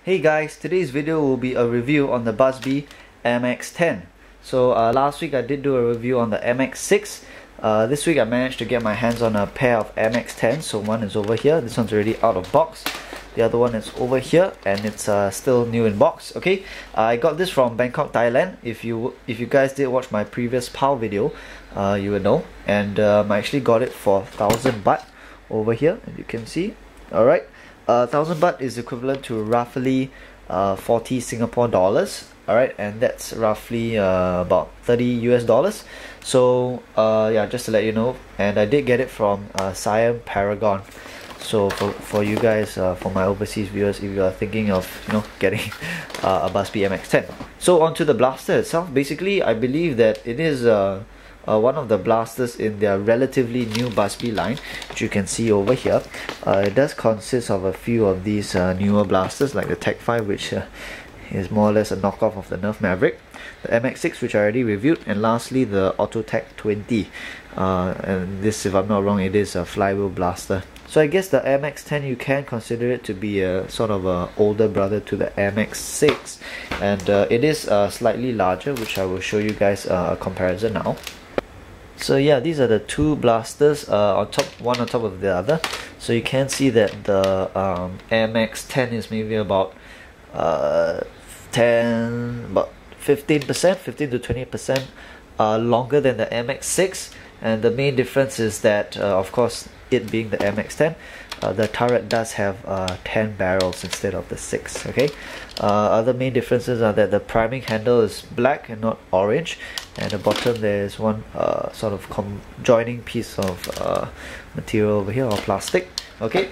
Hey guys, today's video will be a review on the Busby MX10. So last week I did do a review on the MX6. This week I managed to get my hands on a pair of MX10. So one is over here, this one's already out of box. The other one is over here and it's still new in box. Okay, I got this from Bangkok, Thailand. If you guys did watch my previous PAL video, you would know. And I actually got it for 1000 baht over here, as you can see. Alright. 1000 baht is equivalent to roughly 40 Singapore dollars. Alright, and that's roughly about 30 US dollars. So yeah, just to let you know, and I did get it from Siam Paragon. So for you guys, for my overseas viewers, if you are thinking of getting a Busby MX10. So onto the blaster itself. Basically, I believe that it is one of the blasters in their relatively new Busby line, which you can see over here. It does consist of a few of these newer blasters, like the Tech 5, which is more or less a knockoff of the Nerf Maverick, the MX6, which I already reviewed, and lastly the Autotech 20. And this, if I'm not wrong, it is a flywheel blaster. So I guess the MX10, you can consider it to be a sort of a older brother to the MX6, and it is slightly larger, which I will show you guys a comparison now. So yeah, these are the two blasters on top, one on top of the other. So you can see that the MX10 is maybe about 15%, 15 to 20% longer than the MX6, and the main difference is that of course, it being the MX10, the turret does have 10 barrels instead of the 6. Okay. Other main differences are that the priming handle is black and not orange, and at the bottom there is one sort of joining piece of material over here, or plastic. Okay.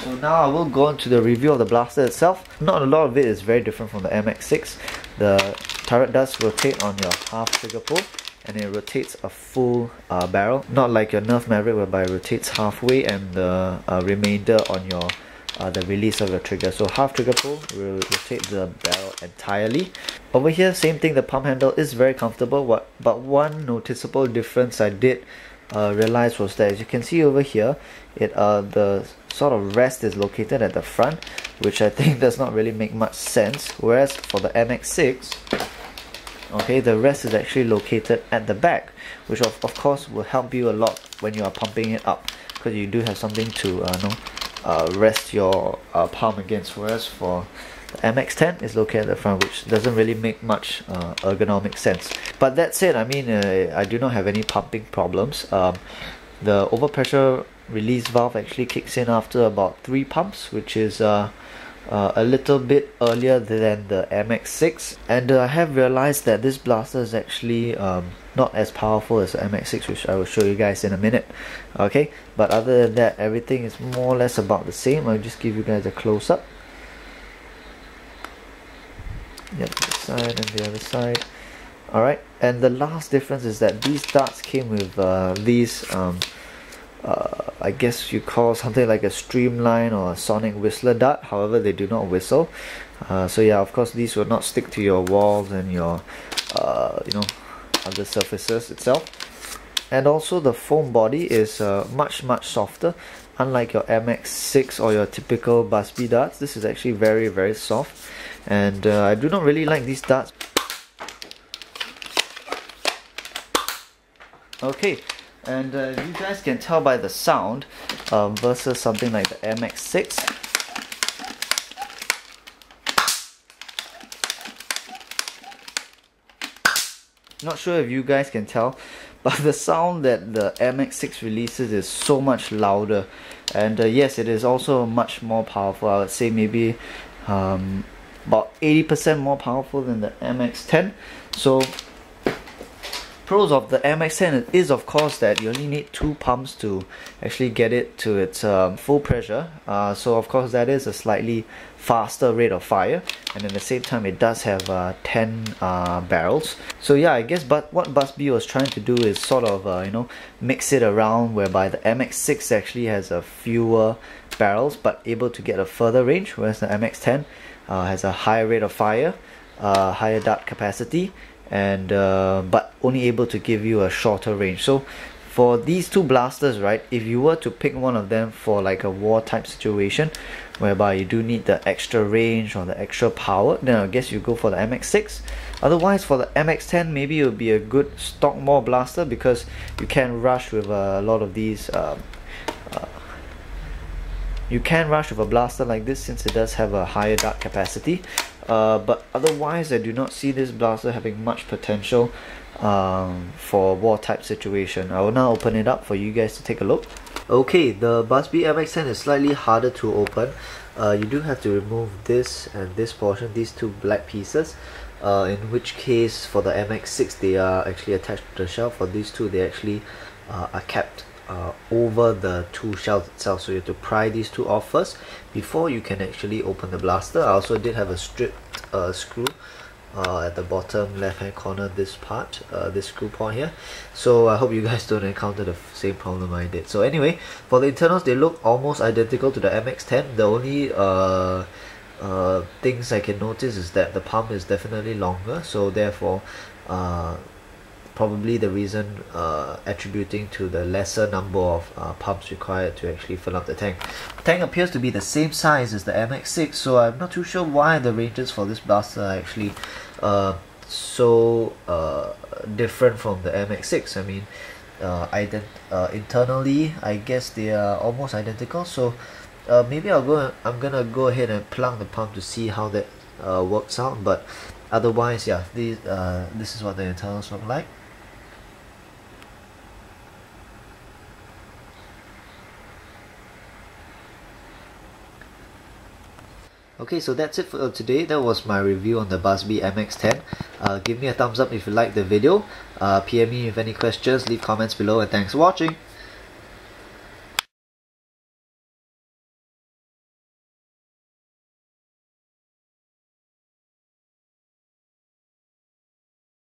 So now I will go on to the review of the blaster itself. Not a lot of it is very different from the MX6. The turret does rotate on your half trigger pull, and it rotates a full barrel, not like your Nerf Maverick whereby it rotates halfway and the remainder on your the release of your trigger. So half trigger pull will rotate the barrel entirely. Over here, same thing, the pump handle is very comfortable, but one noticeable difference I did realize was that, as you can see over here, the sort of rest is located at the front, which I think does not really make much sense, whereas for the MX6, okay, the rest is actually located at the back, which of course will help you a lot when you are pumping it up, because you do have something to rest your palm against, whereas for the MX10 is located at the front, which doesn't really make much ergonomic sense. But that said, I mean, I do not have any pumping problems. The overpressure release valve actually kicks in after about 3 pumps, which is a little bit earlier than the MX6, and I have realized that this blaster is actually not as powerful as the MX6, which I will show you guys in a minute. Okay, but other than that, everything is more or less about the same. I'll just give you guys a close-up. Yep, this side and the other side. Alright, and the last difference is that these darts came with these I guess you call something like a streamline or a sonic whistler dart. However, they do not whistle. So yeah, of course these will not stick to your walls and your other surfaces itself. And also the foam body is much softer. Unlike your MX6 or your typical Busby darts, this is actually very soft, and I do not really like these darts. Okay. And you guys can tell by the sound versus something like the MX6. Not sure if you guys can tell, but the sound that the MX6 releases is so much louder. And yes, it is also much more powerful. I would say maybe about 80% more powerful than the MX10. So pros of the MX10 is of course that you only need 2 pumps to actually get it to its full pressure. So of course that is a slightly faster rate of fire, and at the same time it does have 10 barrels. So yeah, I guess what Busby was trying to do is sort of mix it around, whereby the MX6 actually has a fewer barrels but able to get a further range, whereas the MX10 has a higher rate of fire, higher dart capacity, and but only able to give you a shorter range. So For these two blasters, right, if you were to pick one of them for like a war type situation whereby you do need the extra range or the extra power, then I guess you go for the MX6. Otherwise, for the MX10, maybe it would be a good stock more blaster, because you can rush with a lot of these you can rush with a blaster like this since it does have a higher dart capacity, but otherwise I do not see this blaster having much potential for war type situation. I will now open it up for you guys to take a look. Okay, the Busby MX10 is slightly harder to open. You do have to remove this and this portion, these two black pieces, in which case for the MX6 they are actually attached to the shell. For these two, they actually are kept over the two shells itself, so you have to pry these two off first before you can actually open the blaster. I also did have a stripped screw at the bottom left hand corner, this part, this screw point here, so I hope you guys don't encounter the same problem I did. So anyway, for the internals, they look almost identical to the MX10. The only things I can notice is that the pump is definitely longer, so therefore probably the reason attributing to the lesser number of pumps required to actually fill up the tank. The tank appears to be the same size as the MX6, so I'm not too sure why the ranges for this blaster are actually so different from the MX6. I mean, internally I guess they are almost identical, so maybe I'm gonna go ahead and plug the pump to see how that works out. But otherwise, yeah, this is what the internals look like. Okay, so that's it for today. That was my review on the Busby MX10. Give me a thumbs up if you liked the video. PM me with any questions, leave comments below, and thanks for watching.